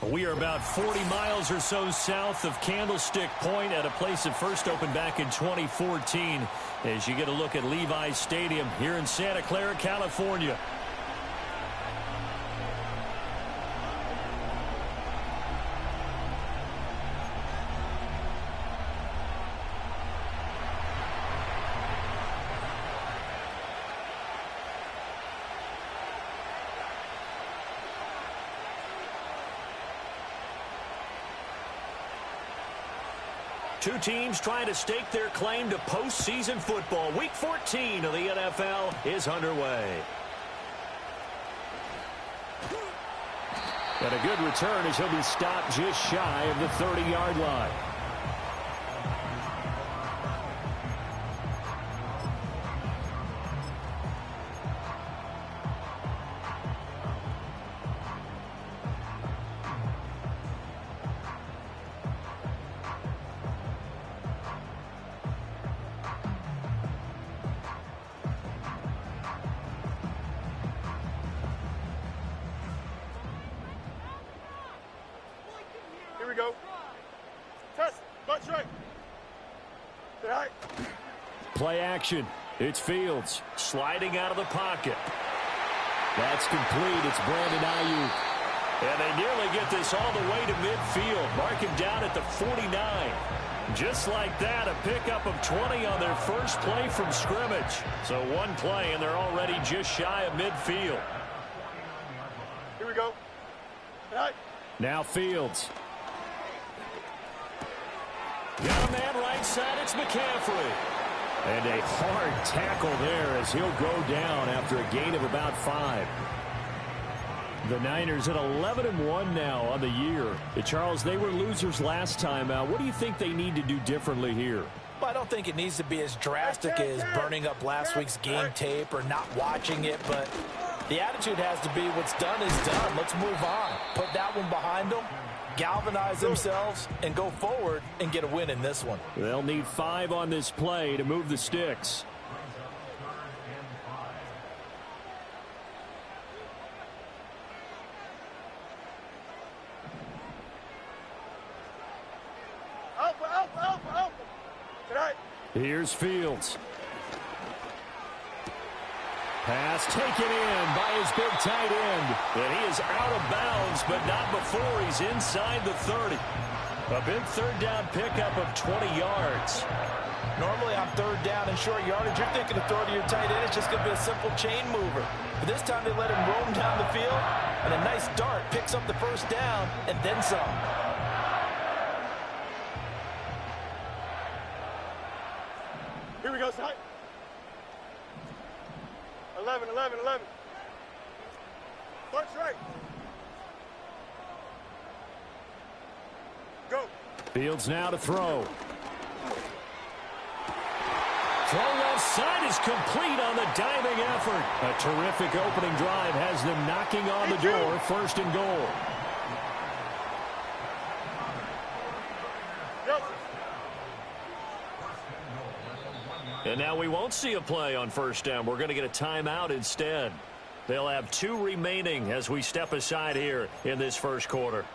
We are about 40 miles or so south of Candlestick Point at a place that first opened back in 2014 as you get a look at Levi's Stadium here in Santa Clara, California. Two teams trying to stake their claim to postseason football. Week 14 of the NFL is underway. And a good return as he'll be stopped just shy of the 30-yard line. Here we go. Test. Butt right. Stay high. Play action. It's Fields sliding out of the pocket. That's complete. It's Brandon Ayuk. And they nearly get this all the way to midfield. Mark him down at the 49. Just like that, a pickup of 20 on their first play from scrimmage. So one play, and they're already just shy of midfield. Here we go. Stay high. Now Fields. Got a man right side. It's McCaffrey. And a hard tackle there as he'll go down after a gain of about 5. The Niners at 11-1 now on the year. Charles, they were losers last time out. What do you think they need to do differently here? Well, I don't think it needs to be as drastic as burning up last week's game tape or not watching it, but the attitude has to be what's done is done. Let's move on. Put that one behind them, galvanize themselves, and go forward and get a win in this one. They'll need 5 on this play to move the sticks. Alpha. Tonight. Here's Fields. Pass taken in by his big tight end. And he is out of bounds, but not before he's inside the 30. A big third down pickup of 20 yards. Normally on third down and short yardage, you're thinking of throw to your tight end. It's just going to be a simple chain mover. But this time they let him roam down the field, and a nice dart picks up the first down and then some. Here we go, side. 11. Butt right. Go. Fields now to throw. Throw left side is complete on the diving effort. A terrific opening drive has them knocking on the door. First and goal. Yep. And now we won't see a play on first down. We're going to get a timeout instead. They'll have 2 remaining as we step aside here in this first quarter.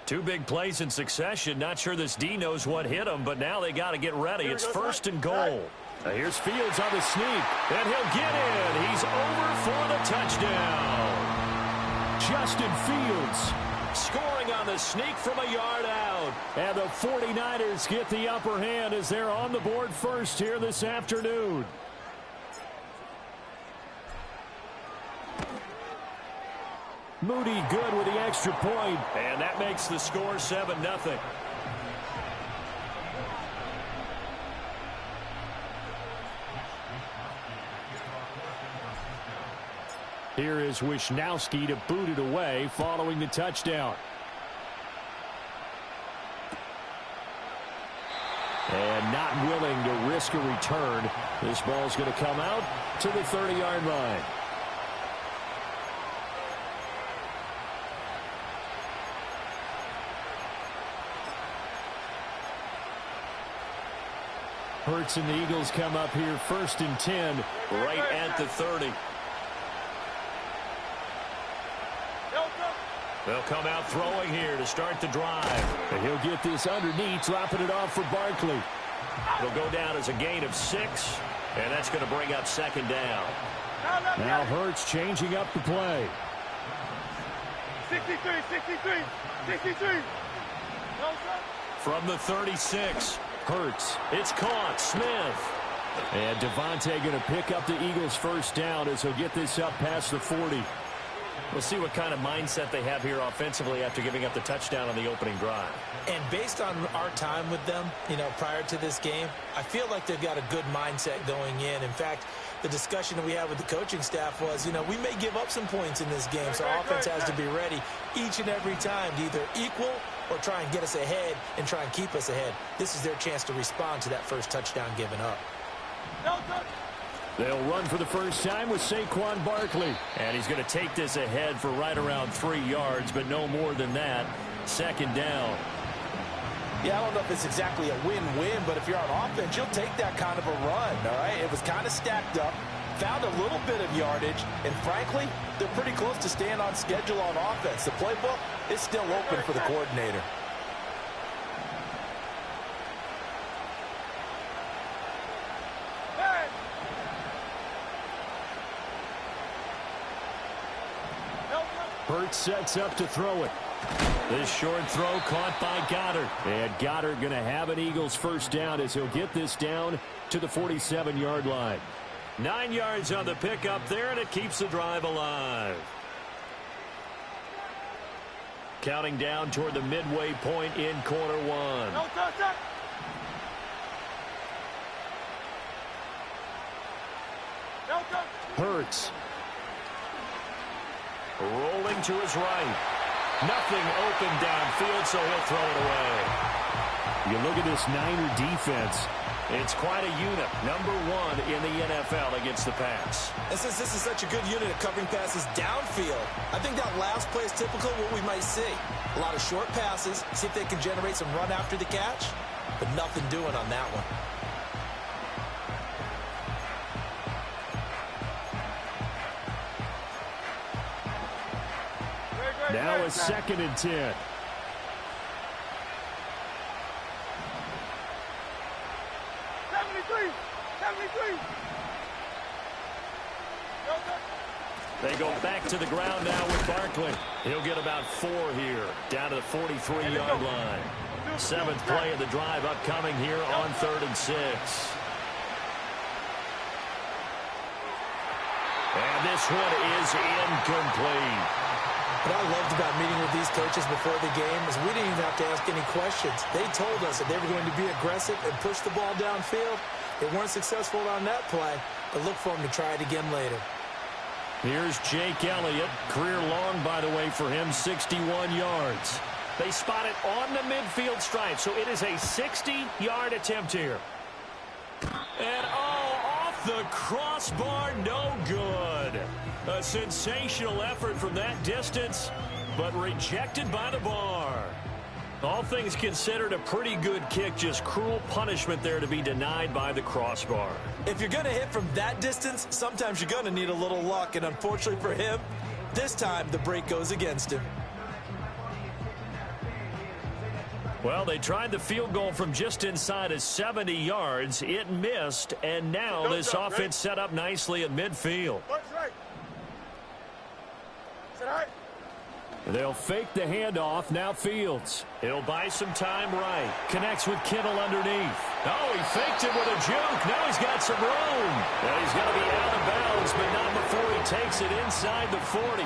Two big plays in succession. Not sure this D knows what hit him, but now they got to get ready. It's first and goal. Now here's Fields on the sneak, and he'll get in. He's over for the touchdown. Justin Fields scoring on the sneak from a yard out. And the 49ers get the upper hand as they're on the board first here this afternoon. Moody good with the extra point. And that makes the score 7-0. Here is Wisnowski to boot it away following the touchdown. And not willing to risk a return. This ball's going to come out to the 30-yard line. Hurts and the Eagles come up here 1st and 10 right at the 30. They'll come out throwing here to start the drive. And he'll get this underneath, dropping it off for Barkley. It'll go down as a gain of 6, and that's going to bring up 2nd down. Now Hurts changing up the play. 63, 63, 63. From the 36, Hurts. It's caught. Smith. And Devontae going to pick up the Eagles' 1st down as he'll get this up past the 40. We'll see what kind of mindset they have here offensively after giving up the touchdown on the opening drive. And based on our time with them, prior to this game, I feel like they've got a good mindset going in. In fact, the discussion that we had with the coaching staff was, we may give up some points in this game, so our offense has to be ready each and every time to either equal or try and get us ahead and try and keep us ahead. This is their chance to respond to that first touchdown given up. They'll run for the first time with Saquon Barkley. And he's going to take this ahead for right around 3 yards, but no more than that. 2nd down. Yeah, I don't know if it's exactly a win-win, but if you're on offense, you'll take that kind of a run, all right? It was kind of stacked up, found a little bit of yardage, and frankly, they're pretty close to staying on schedule on offense. The playbook is still open for the coordinator. Hurts sets up to throw it. This short throw caught by Goddard. And Goddard going to have an Eagles 1st down as he'll get this down to the 47-yard line. 9 yards on the pickup there, and it keeps the drive alive. Counting down toward the midway point in quarter 1. Hurts. Rolling to his right. Nothing open downfield, so he'll throw it away. You look at this Niner defense. It's quite a unit. Number 1 in the NFL against the pass. And since this is such a good unit at covering passes downfield, I think that last play is typical of what we might see. A lot of short passes, see if they can generate some run after the catch, but nothing doing on that one. Now a 2nd and 10. They go back to the ground now with Barkley. He'll get about 4 here, down to the 43-yard line. 7th play of the drive upcoming here on 3rd and 6. And this one is incomplete. What I loved about meeting with these coaches before the game is we didn't even have to ask any questions. They told us that they were going to be aggressive and push the ball downfield. They weren't successful on that play, but look for them to try it again later. Here's Jake Elliott. Career long, by the way, for him, 61 yards. They spot it on the midfield stripe, so it is a 60-yard attempt here. And, off the crossbar, no good. A sensational effort from that distance, but rejected by the bar. All things considered, a pretty good kick, just cruel punishment there to be denied by the crossbar. If you're going to hit from that distance, sometimes you're going to need a little luck, and unfortunately for him, this time the break goes against him. Well, they tried the field goal from just inside of 70 yards. It missed, and now this offense set up nicely at midfield. They'll fake the handoff. Now Fields. He'll buy some time right. Connects with Kittle underneath. Oh, he faked it with a juke. Now he's got some room. And he's going to be out of bounds, but not before he takes it inside the 40.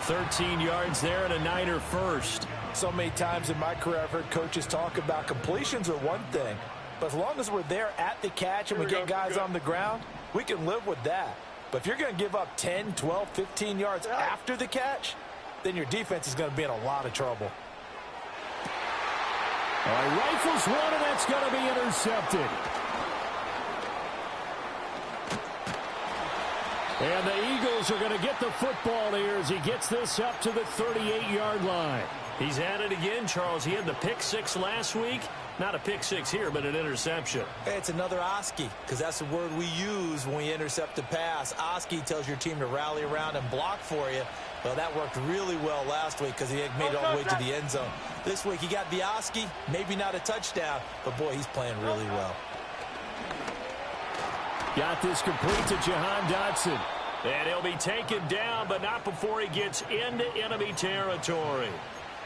13 yards there and a Niner 1st. So many times in my career I've heard coaches talk about completions are one thing. But as long as we're there at the catch and we get guys on the ground, we can live with that. But if you're going to give up 10, 12, 15 yards after the catch, then your defense is going to be in a lot of trouble. All right, rifles one, and that's going to be intercepted. And the Eagles are going to get the football here as he gets this up to the 38-yard line. He's at it again, Charles. He had the pick 6 last week. Not a pick six here, but an interception. Hey, it's another Oski, because that's the word we use when we intercept a pass. Oski tells your team to rally around and block for you. Well, that worked really well last week because he made it all the way to the end zone. This week he got the Oski, maybe not a touchdown, but boy, he's playing really well. Got this complete to Jahan Dotson. And he'll be taken down, but not before he gets into enemy territory.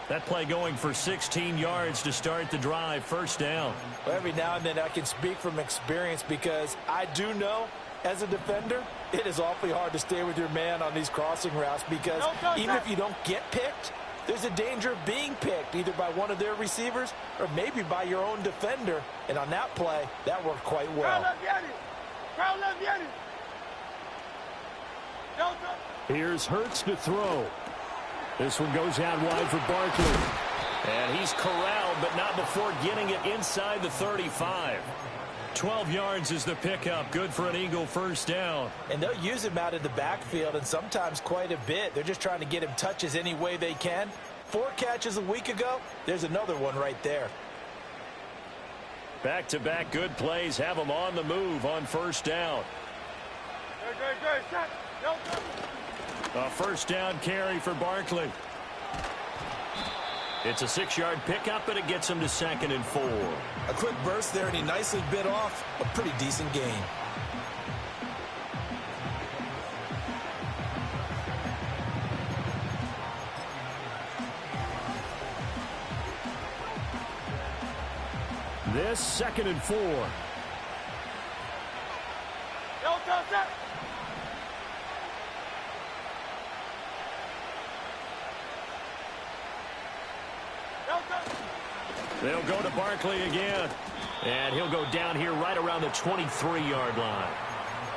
That play going for 16 yards to start the drive. First down. Well, every now and then I can speak from experience because I do know as a defender it is awfully hard to stay with your man on these crossing routes because even if you don't get picked, there's a danger of being picked either by one of their receivers or maybe by your own defender. And on that play, that worked quite well. Here's Hurts to throw. This one goes out wide for Barkley. And he's corralled, but not before getting it inside the 35. 12 yards is the pickup. Good for an Eagle first down. And they'll use him out of the backfield, and sometimes quite a bit. They're just trying to get him touches any way they can. 4 catches a week ago. There's another one right there. Back-to-back good plays have him on the move on first down. A first down carry for Barkley. It's a 6-yard pickup, but it gets him to 2nd and 4. A quick burst there, and he nicely bit off a pretty decent gain. This 2nd and 4. They'll go to Barkley again. And he'll go down here right around the 23-yard line.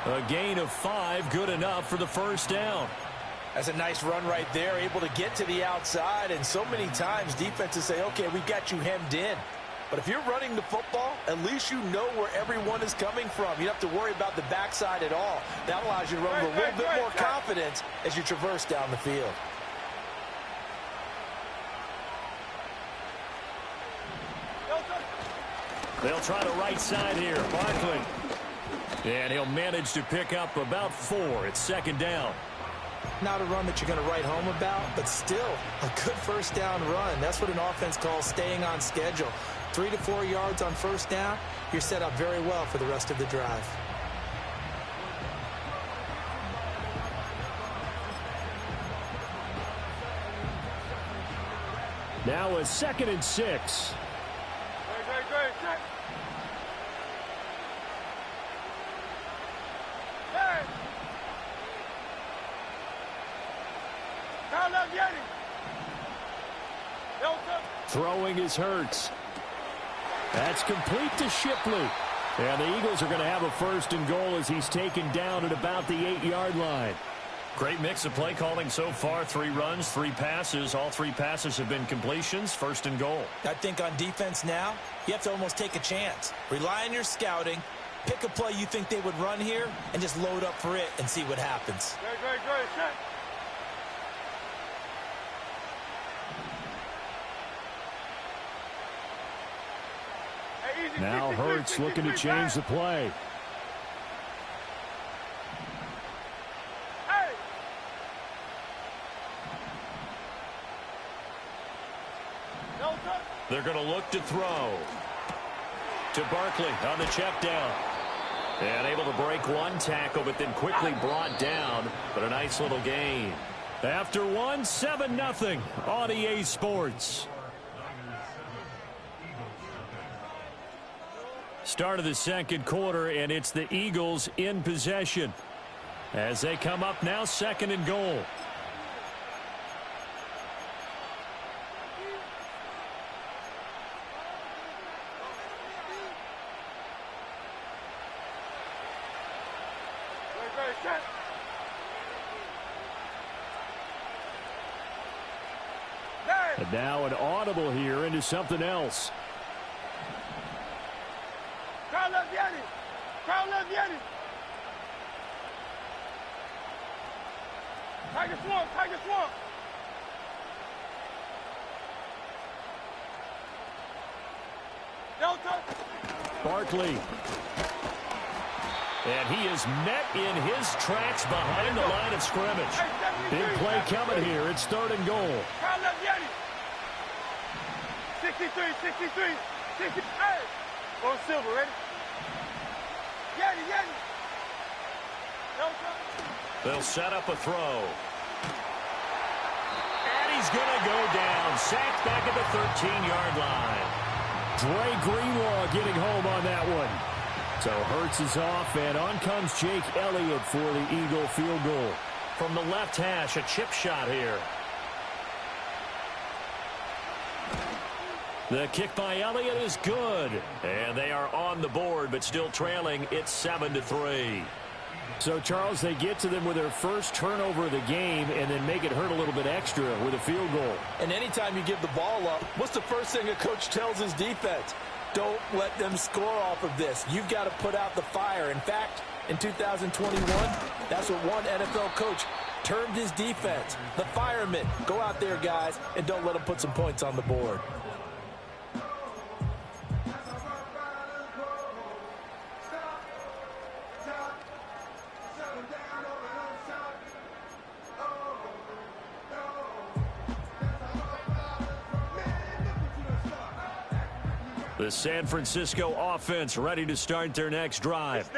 A gain of 5, good enough for the first down. That's a nice run right there, able to get to the outside. And so many times defenses say, okay, we've got you hemmed in. But if you're running the football, at least you know where everyone is coming from. You don't have to worry about the backside at all. That allows you to run with a little bit more confidence as you traverse down the field. They'll try the right side here. Barkley. And he'll manage to pick up about 4. It's 2nd down. Not a run that you're going to write home about, but still a good first down run. That's what an offense calls staying on schedule. 3 to 4 yards on first down, you're set up very well for the rest of the drive. Now a 2nd and 6. Throwing is Hurts. That's complete to Shipley. And the Eagles are going to have a 1st and goal as he's taken down at about the 8-yard line. Great mix of play calling so far. 3 runs, 3 passes. All 3 passes have been completions. 1st and goal. I think on defense now, you have to almost take a chance. Rely on your scouting. Pick a play you think they would run here and just load up for it and see what happens. Now Hurts looking to change the play. They're going to look to throw. To Barkley on the check down. And able to break 1 tackle, but then quickly brought down. But a nice little gain. After 1, 7-0 on EA Sports. Start of the 2nd quarter, and it's the Eagles in possession. As they come up now, 2nd and goal. And now an audible here into something else. Tiger Swamp, Tiger Swamp. Don't touch. Barkley. And he is met in his tracks behind the line of scrimmage. Big play coming here. It's 3rd and goal. 63, 63, 60. Hey! Go Silver, ready? Yeti. Don't touch. They'll set up a throw. And he's going to go down. Sacked back at the 13-yard line. Dre Greenlaw getting home on that one. So Hurts is off, and on comes Jake Elliott for the Eagle field goal. From the left hash, a chip shot here. The kick by Elliott is good. And they are on the board, but still trailing. It's 7-3. So, Charles, they get to them with their first turnover of the game and then make it hurt a little bit extra with a field goal. And anytime you give the ball up, what's the first thing a coach tells his defense? Don't let them score off of this. You've got to put out the fire. In fact, in 2021, that's what one NFL coach termed his defense. The firemen. Go out there, guys, and don't let them put some points on the board. The San Francisco offense ready to start their next drive.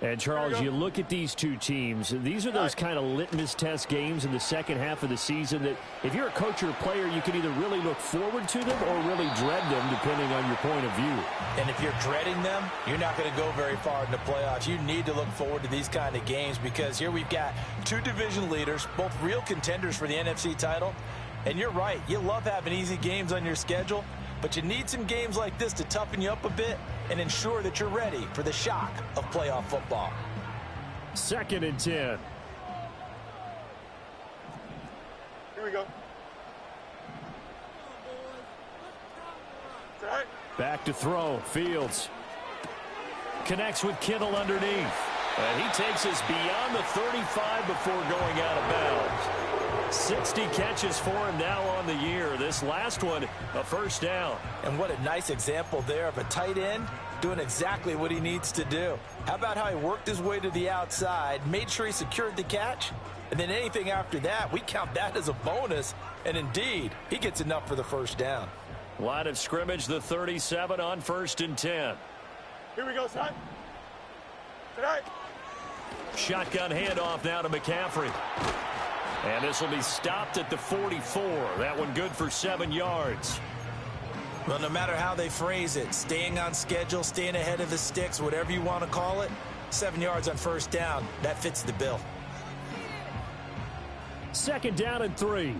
And, Charles, you look at these two teams, these are those kind of litmus test games in the second half of the season that if you're a coach or a player, you can either really look forward to them or really dread them, depending on your point of view. And if you're dreading them, you're not going to go very far in the playoffs. You need to look forward to these kind of games because here we've got two division leaders, both real contenders for the NFC title. And you're right, you love having easy games on your schedule. But you need some games like this to toughen you up a bit and ensure that you're ready for the shock of playoff football. 2nd and 10. Here we go. Right. Back to throw. Fields connects with Kittle underneath. And he takes us beyond the 35 before going out of bounds. 60 catches for him now on the year. This last one, a first down. And what a nice example there of a tight end doing exactly what he needs to do. How about how he worked his way to the outside, made sure he secured the catch, and then anything after that, we count that as a bonus. And indeed, he gets enough for the first down. Line of scrimmage, the 37 on 1st and 10. Here we go, son. Tonight. Shotgun handoff now to McCaffrey. And this will be stopped at the 44. That one good for 7 yards. Well, no matter how they phrase it, staying on schedule, staying ahead of the sticks, whatever you want to call it, 7 yards on first down, that fits the bill. 2nd down and 3.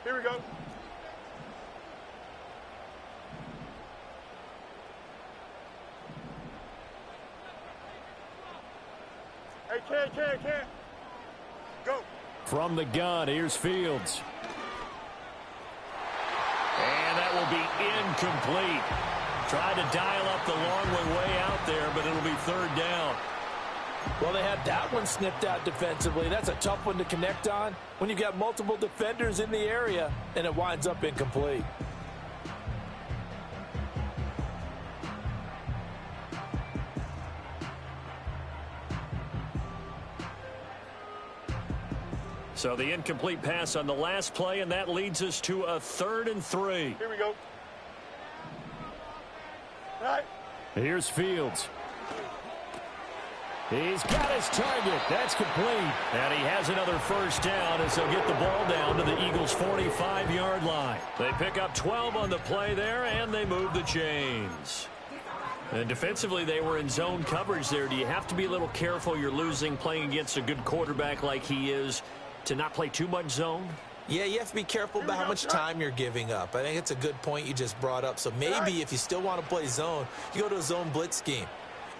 Here we go. Hey, Ken. Go. From the gun, here's Fields. And that will be incomplete. Tried to dial up the long way out there, but it'll be 3rd down. Well, they had that one snipped out defensively. That's a tough one to connect on when you've got multiple defenders in the area, and it winds up incomplete. So the incomplete pass on the last play, and that leads us to a 3rd and 3. Here we go. Right. Here's Fields. He's got his target. That's complete. And he has another first down as they'll get the ball down to the Eagles' 45-yard line. They pick up 12 on the play there, and they move the chains. And defensively, they were in zone coverage there. Do you have to be a little careful? You're losing playing against a good quarterback like he is to not play too much zone? Yeah, you have to be careful about how much time you're giving up. I think it's a good point you just brought up. So maybe if you still want to play zone, you go to a zone blitz scheme.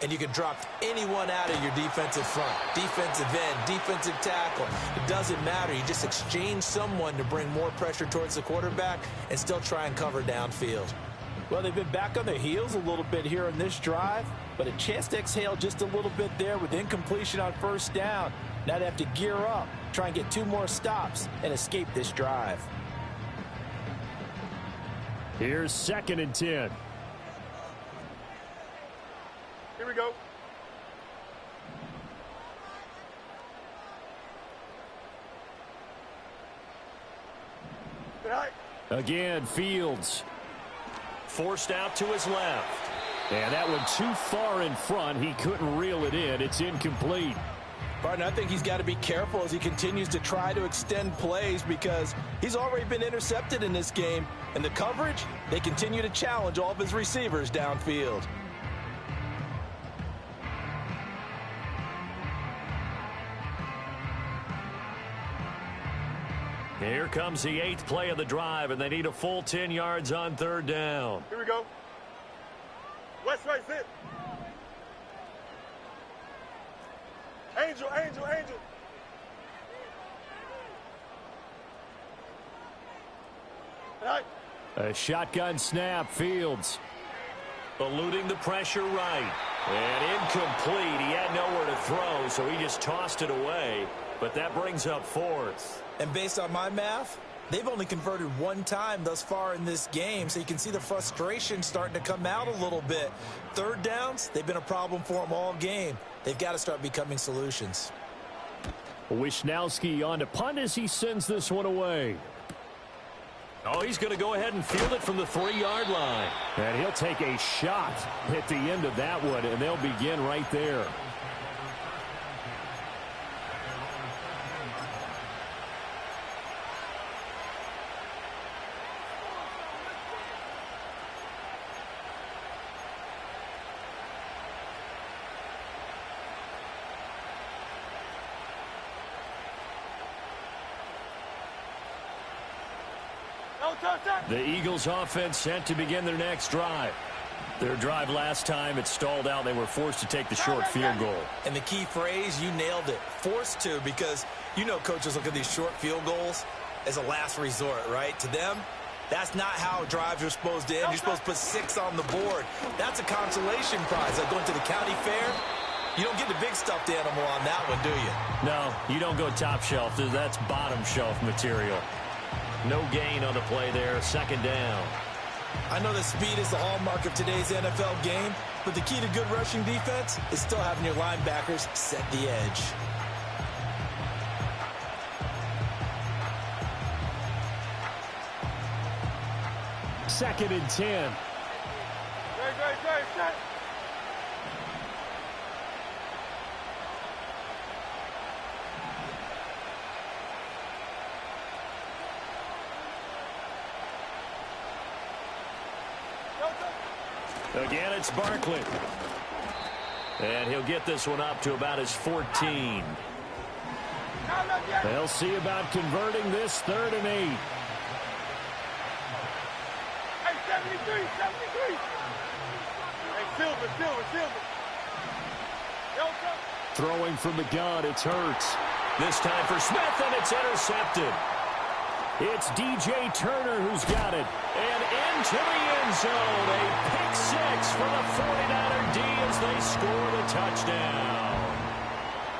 And you can drop anyone out of your defensive front, defensive end, defensive tackle. It doesn't matter. You just exchange someone to bring more pressure towards the quarterback and still try and cover downfield. Well, they've been back on their heels a little bit here in this drive, but a chance to exhale just a little bit there with incompletion on first down. Now they have to gear up, try and get 2 more stops, and escape this drive. Here's 2nd and 10. Here we go. Good night. Again, Fields. Forced out to his left. And that one too far in front. He couldn't reel it in. It's incomplete. Partner, I think he's got to be careful as he continues to try to extend plays because he's already been intercepted in this game. And the coverage, they continue to challenge all of his receivers downfield. Here comes the 8th play of the drive, and they need a full 10 yards on 3rd down. Here we go. West right sit. Angel, angel, angel. Good night. A shotgun snap, Fields. Eluding the pressure right. And incomplete. He had nowhere to throw, so he just tossed it away. But that brings up 4th. And based on my math, they've only converted 1 time thus far in this game, so you can see the frustration starting to come out a little bit. 3rd downs, they've been a problem for them all game. They've got to start becoming solutions. Wisnowski on to punt as he sends this one away. Oh, he's going to go ahead and field it from the 3-yard line. And he'll take a shot at the end of that one, and they'll begin right there. The Eagles offense set to begin their next drive. Their drive last time, it stalled out. They were forced to take the short field goal. And the key phrase, you nailed it, forced to, because you know coaches look at these short field goals as a last resort, right? To them, that's not how drives are supposed to end. You're supposed to put 6 on the board. That's a consolation prize. Like going to the county fair, you don't get the big stuffed animal on that one, do you? No, you don't go top shelf. That's bottom shelf material. No gain on the play there. 2nd down. I know that speed is the hallmark of today's NFL game, but the key to good rushing defense is still having your linebackers set the edge. Second and 10. Great. Again, it's Barkley. And he'll get this one up to about his 14. They'll see about converting this 3rd and 8. Hey, 73. Hey, Silver. Throwing from the gun, it's Hurts. This time for Smith, and it's intercepted. It's DJ Turner who's got it. And into the end zone. A pick 6 for the 49er D as they score the touchdown.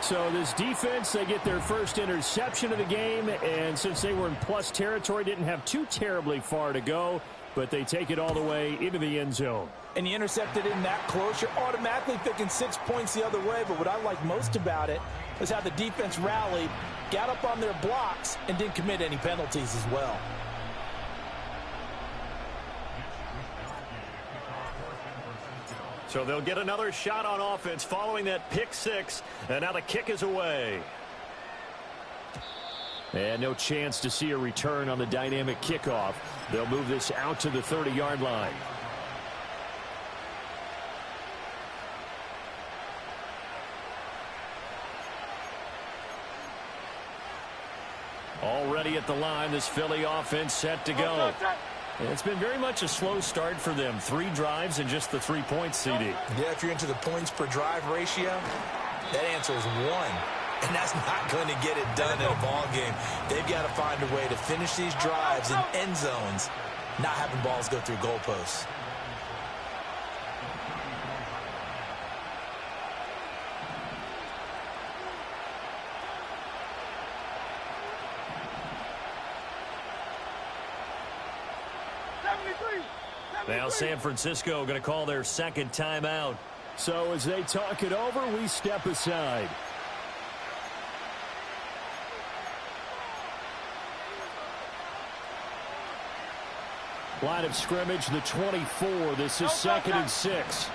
So this defense, they get their first interception of the game. And since they were in plus territory, didn't have too terribly far to go. But they take it all the way into the end zone. And you intercepted in that close, you're automatically picking 6 points the other way. But what I like most about it was how the defense rallied, got up on their blocks, and didn't commit any penalties as well. So they'll get another shot on offense following that pick 6. And now the kick is away. And no chance to see a return on the dynamic kickoff. They'll move this out to the 30-yard line. Already at the line, this Philly offense set to go. And it's been very much a slow start for them. 3 drives and just the 3 points, CD. Yeah, if you're into the points per drive ratio, that answer is 1. And that's not going to get it done in a ball game. They've got to find a way to finish these drives in end zones, not having balls go through goalposts. Now San Francisco going to call their second timeout. So as they talk it over, we step aside. Line of scrimmage, the 24. This is 2nd and 6.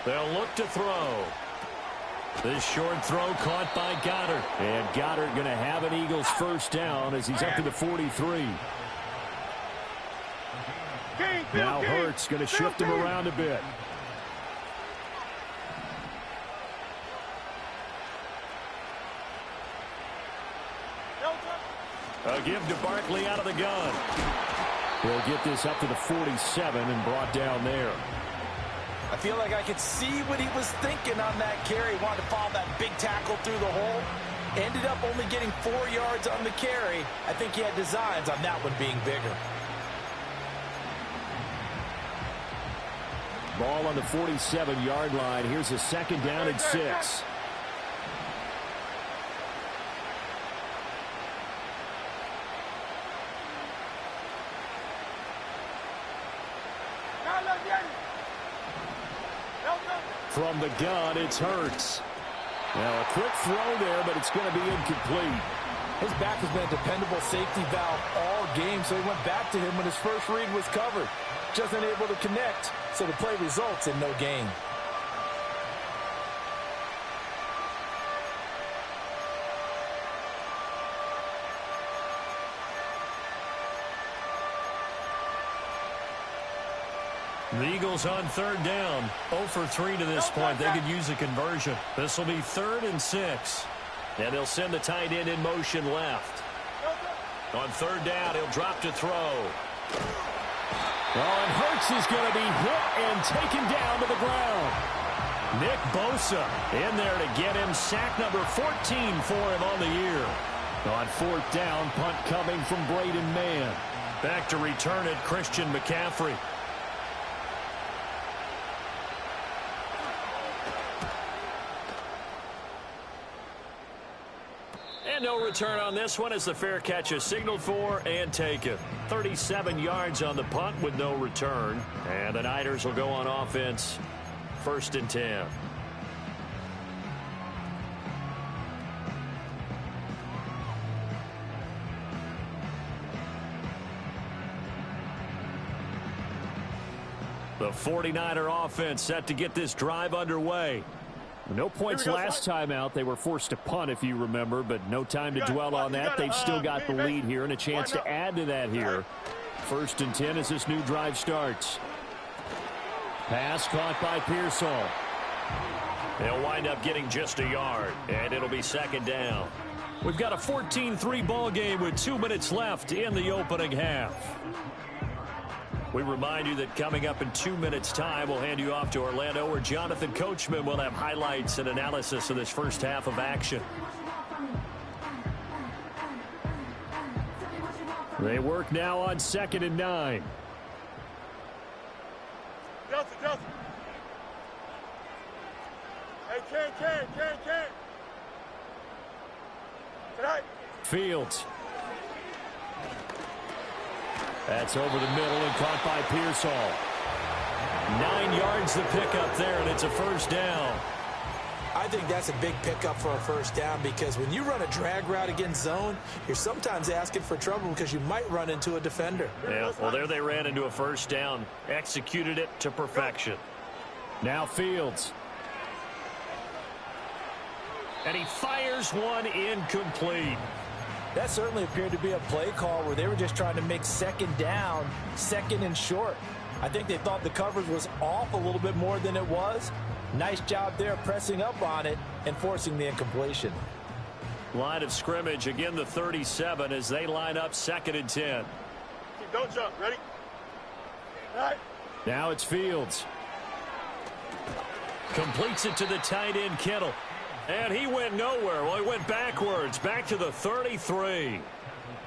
They'll look to throw. This short throw caught by Goddard. And Goddard going to have an Eagles first down as he's up to the 43. Now Hurts going to shift him around a bit. A give to Barkley out of the gun. He'll get this up to the 47 and brought down there. I feel like I could see what he was thinking on that carry. Wanted to follow that big tackle through the hole. Ended up only getting 4 yards on the carry. I think he had designs on that one being bigger. Ball on the 47-yard line. Here's a 2nd down and 6. From the gun, it's Hurts. Now a quick throw there, but it's going to be incomplete. His back has been a dependable safety valve all game, so he went back to him when his first read was covered. Just unable to connect, so the play results in no gain. The Eagles on 3rd down. 0 for 3 to this point. They could use a conversion. This will be 3rd and 6. And they'll send the tight end in motion left. On 3rd down, he'll drop to throw. Oh, and Hurts is going to be hit and taken down to the ground. Nick Bosa in there to get him sack number 14 for him on the year. On 4th down, punt coming from Braden Mann. Back to return it, Christian McCaffrey. And no return on this one as the fair catch is signaled for and taken. 37 yards on the punt with no return. And the Niners will go on offense. 1st and 10. The 49er offense set to get this drive underway. No points last time out. They were forced to punt, if you remember, but no time to dwell on that. They've still got the lead here and a chance to add to that here. 1st and 10 as this new drive starts. Pass caught by Pearsall. They'll wind up getting just a yard, and it'll be 2nd down. We've got a 14-3 ball game with 2 minutes left in the opening half. We remind you that coming up in 2 minutes' time, we'll hand you off to Orlando, where Jonathan Coachman will have highlights and analysis of this first half of action. They work now on 2nd and 9. Justin. Hey, Ken. Tonight. Fields. That's over the middle and caught by Pearsall. 9 yards the pickup there, and it's a 1st down. I think that's a big pickup for a 1st down because when you run a drag route against zone, you're sometimes asking for trouble because you might run into a defender. Yeah, well, there they ran into a 1st down. Executed it to perfection. Now Fields. And he fires one incomplete. That certainly appeared to be a play call where they were just trying to make 2nd down, 2nd and short. I think they thought the coverage was off a little bit more than it was. Nice job there pressing up on it and forcing the incompletion. Line of scrimmage, again the 37 as they line up 2nd and 10. Don't jump. Ready? All right. Now it's Fields. Completes it to the tight end, Kittle. And he went nowhere. Well, he went backwards, back to the 33.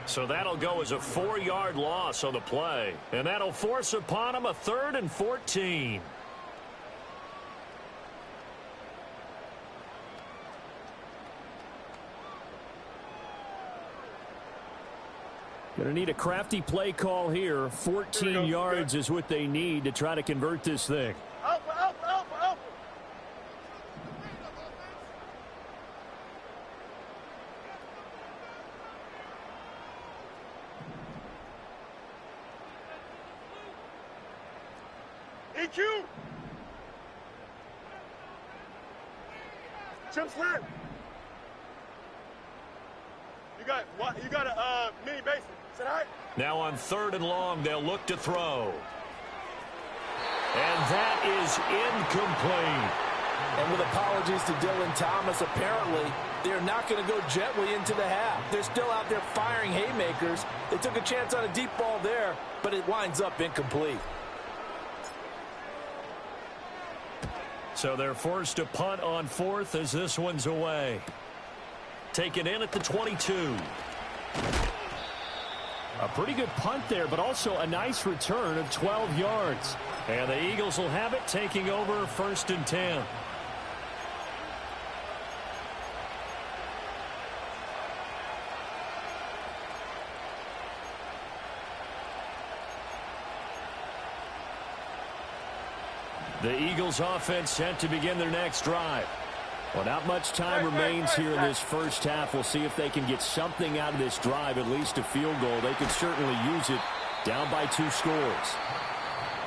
So that'll go as a 4-yard loss on the play. And that'll force upon him a 3rd and 14. Going to need a crafty play call here. 14 yards is what they need to try to convert this thing. Alpha, alpha, alpha, alpha. EQ. Chip slam. You got a mini basin. Is that all right? Now on 3rd and long, they'll look to throw. And that is incomplete. And with apologies to Dylan Thomas, apparently they're not going to go gently into the half. They're still out there firing haymakers. They took a chance on a deep ball there, but it winds up incomplete. So they're forced to punt on 4th as this one's away. Taken in at the 22. A pretty good punt there, but also a nice return of 12 yards. And the Eagles will have it, taking over 1st and 10. The Eagles offense set to begin their next drive. Well, not much time remains here in this first half. We'll see if they can get something out of this drive, at least a field goal. They could certainly use it down by 2 scores.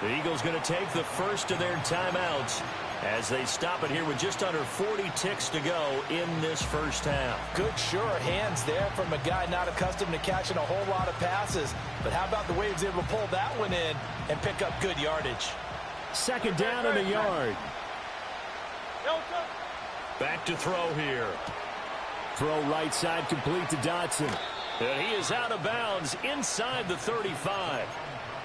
The Eagles going to take the first of their timeouts as they stop it here with just under 40 ticks to go in this first half. Good, sure hands there from a guy not accustomed to catching a whole lot of passes. But how about the way he was able to pull that one in and pick up good yardage? 2nd down and a yard. Back to throw here. Throw right side complete to Dotson. And he is out of bounds inside the 35.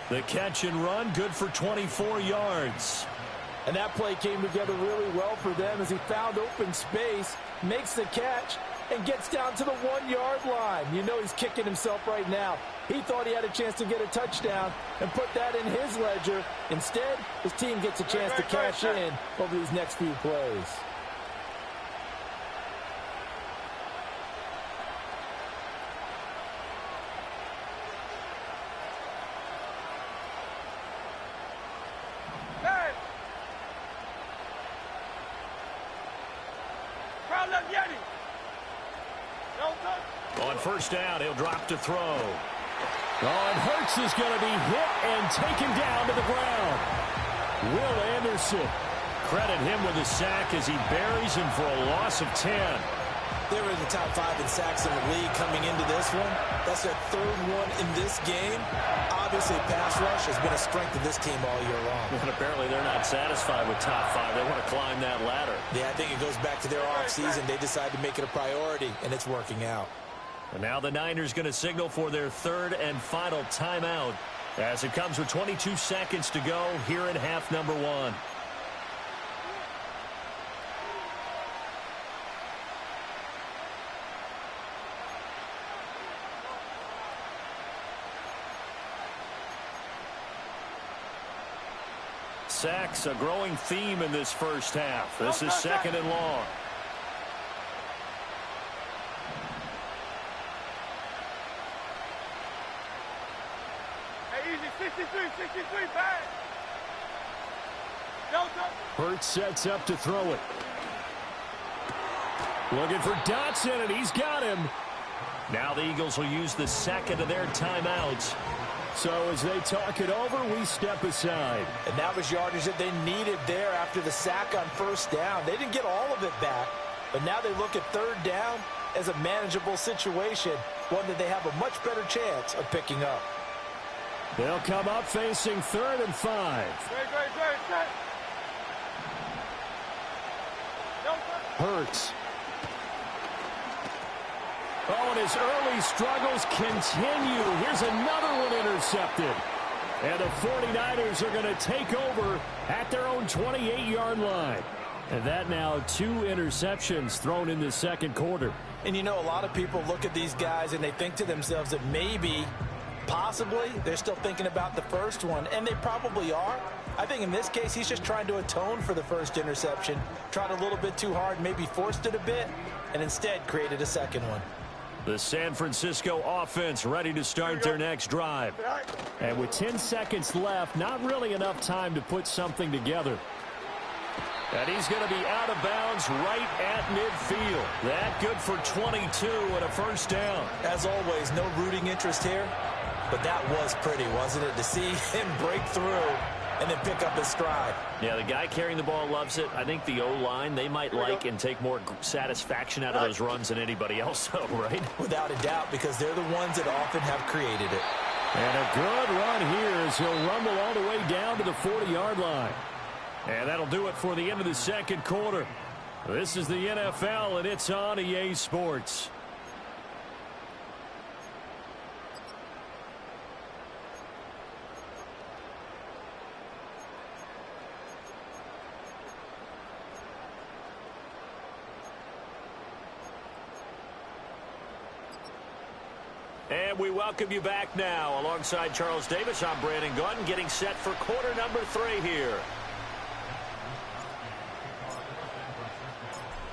The catch and run good for 24 yards. And that play came together really well for them as he found open space, makes the catch, and gets down to the 1-yard line. You know he's kicking himself right now. He thought he had a chance to get a touchdown and put that in his ledger. Instead, his team gets a chance to cash in over these next few plays. On 1st down, he'll drop to throw. Oh, and Hurts is going to be hit and taken down to the ground. Will Anderson. Credit him with a sack as he buries him for a loss of 10. They were in the top 5 in sacks in the league coming into this one. That's their 3rd one in this game. Obviously, pass rush has been a strength of this team all year long. And apparently they're not satisfied with top 5. They want to climb that ladder. Yeah, I think it goes back to their offseason. They decided to make it a priority, and it's working out. And now the Niners going to signal for their 3rd and final timeout as it comes with 22 seconds to go here in half number 1. Sacks, a growing theme in this first half. This is 2nd and long. Hey, easy, 63, back. Delta. Hurts sets up to throw it. Looking for Dotson, and he's got him. Now the Eagles will use the 2nd of their timeouts. So as they talk it over, we step aside. And that was yardage that they needed there after the sack on 1st down. They didn't get all of it back, but now they look at 3rd down as a manageable situation, one that they have a much better chance of picking up. They'll come up facing 3rd and 5. Great. Hurts. Oh, and his early struggles continue. Here's another one intercepted. And the 49ers are going to take over at their own 28-yard line. And that now 2 interceptions thrown in the second quarter. And you know, a lot of people look at these guys and they think to themselves that maybe, possibly, they're still thinking about the first one, and they probably are. I think in this case, he's just trying to atone for the first interception, tried a little bit too hard, maybe forced it a bit, and instead created a second one. The San Francisco offense ready to start their next drive. And with 10 seconds left, not really enough time to put something together. And he's going to be out of bounds right at midfield. That good for 22 and a first down. As always, no rooting interest here, but that was pretty, wasn't it, to see him break through and then pick up his stride. Yeah, the guy carrying the ball loves it. I think the O-line, they might like and take more satisfaction out of those runs than anybody else, though, right? Without a doubt, because they're the ones that often have created it. And a good run here as he'll rumble all the way down to the 40-yard line. And that'll do it for the end of the second quarter. This is the NFL, and it's on EA Sports. And we welcome you back now. Alongside Charles Davis, I'm Brandon Gaudin, getting set for quarter number 3 here.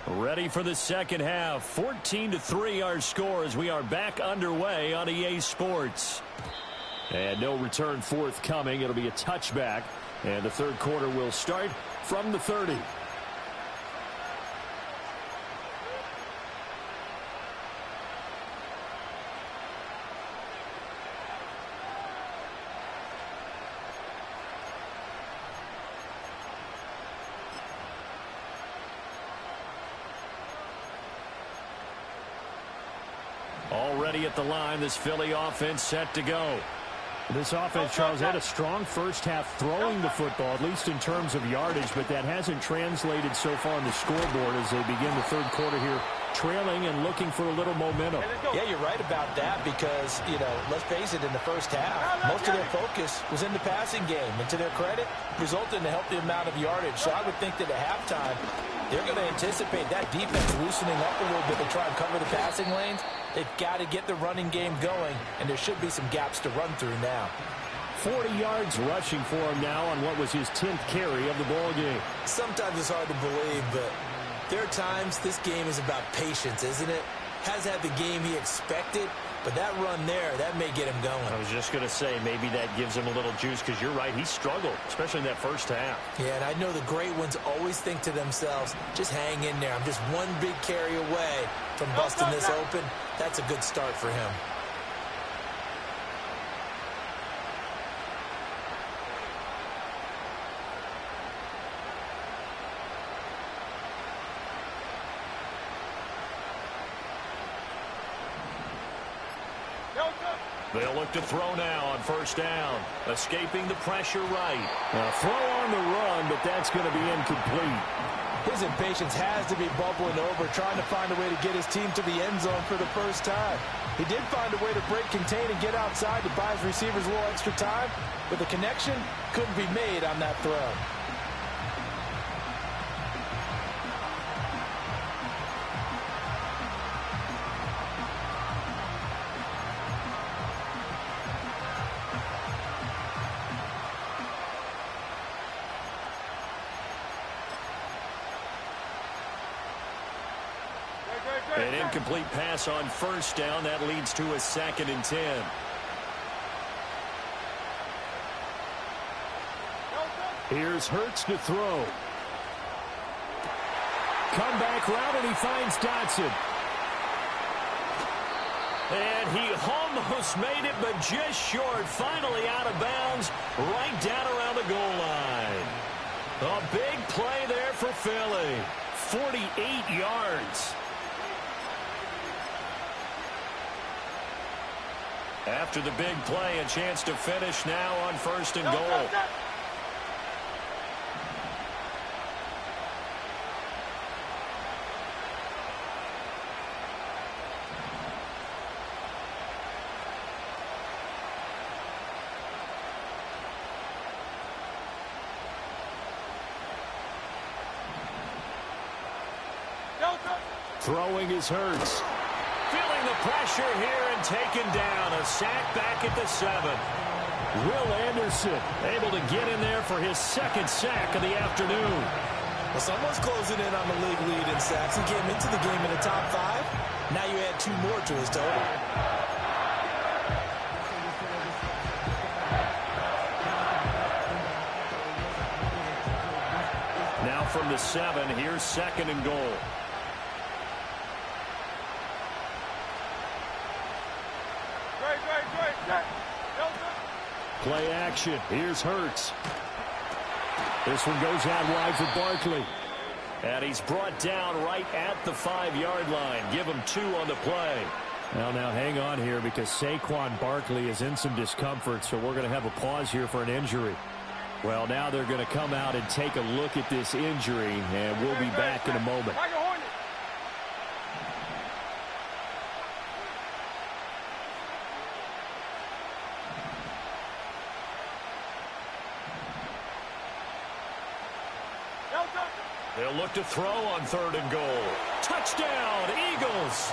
Ready for the second half. 14-3 our score as we are back underway on EA Sports. And no return forthcoming. It'll be a touchback. And the third quarter will start from the 30. Already at the line, this Philly offense set to go. This offense, Charles, had a strong first half throwing the football, at least in terms of yardage, but that hasn't translated so far on the scoreboard as they begin the third quarter here, trailing and looking for a little momentum. Yeah, you're right about that because, you know, let's face it, in the first half, most of their focus was in the passing game. And to their credit, resulted in a healthy amount of yardage. So I would think that at halftime, they're going to anticipate that defense loosening up a little bit to try and cover the passing lanes. They've got to get the running game going, and there should be some gaps to run through now. 40 yards rushing for him now on what was his 10th carry of the ball game. Sometimes it's hard to believe, but there are times this game is about patience, isn't it? Hasn't had the game he expected, but that run there, that may get him going. I was just going to say, maybe that gives him a little juice because you're right, he struggled, especially in that first half. Yeah, and I know the great ones always think to themselves, just hang in there. I'm just one big carry away from busting this open. That's a good start for him. They'll look to throw now on first down. Escaping the pressure right. A throw on the run, but that's going to be incomplete. His impatience has to be bubbling over, trying to find a way to get his team to the end zone for the first time. He did find a way to break contain and get outside to buy his receivers a little extra time, but the connection couldn't be made on that throw. An incomplete pass on first down. That leads to a 2nd and 10. Here's Hurts to throw. Comeback route, and he finds Dotson. And he almost made it, but just short. Finally out of bounds, right down around the goal line. A big play there for Philly. 48 yards. After the big play, a chance to finish now on 1st and goal. Throwing is Hurts. Feeling the pressure here and taken down. A sack back at the 7. Will Anderson able to get in there for his second sack of the afternoon. Well, someone's closing in on the league lead in sacks. He came into the game in the top 5. Now you add 2 more to his total. Now from the 7, here's 2nd and goal. Play action. Here's Hurts. This one goes out wide for Barkley. And he's brought down right at the 5-yard line. Give him 2 on the play. Well, now hang on here because Saquon Barkley is in some discomfort, so we're going to have a pause here for an injury. Well, now they're going to come out and take a look at this injury, and we'll be back in a moment. They'll look to throw on 3rd and goal. Touchdown, Eagles.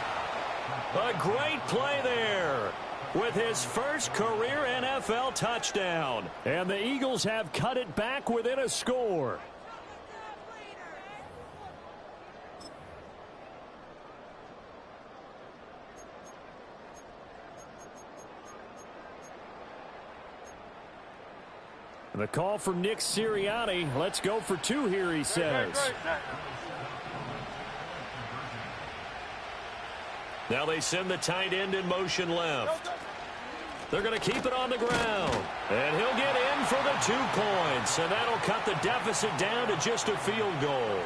A great play there with his first career NFL touchdown. And the Eagles have cut it back within a score. The call from Nick Sirianni. Let's go for 2 here, he says. Now they send the tight end in motion left. They're going to keep it on the ground. And he'll get in for the 2 points. And that'll cut the deficit down to just a field goal.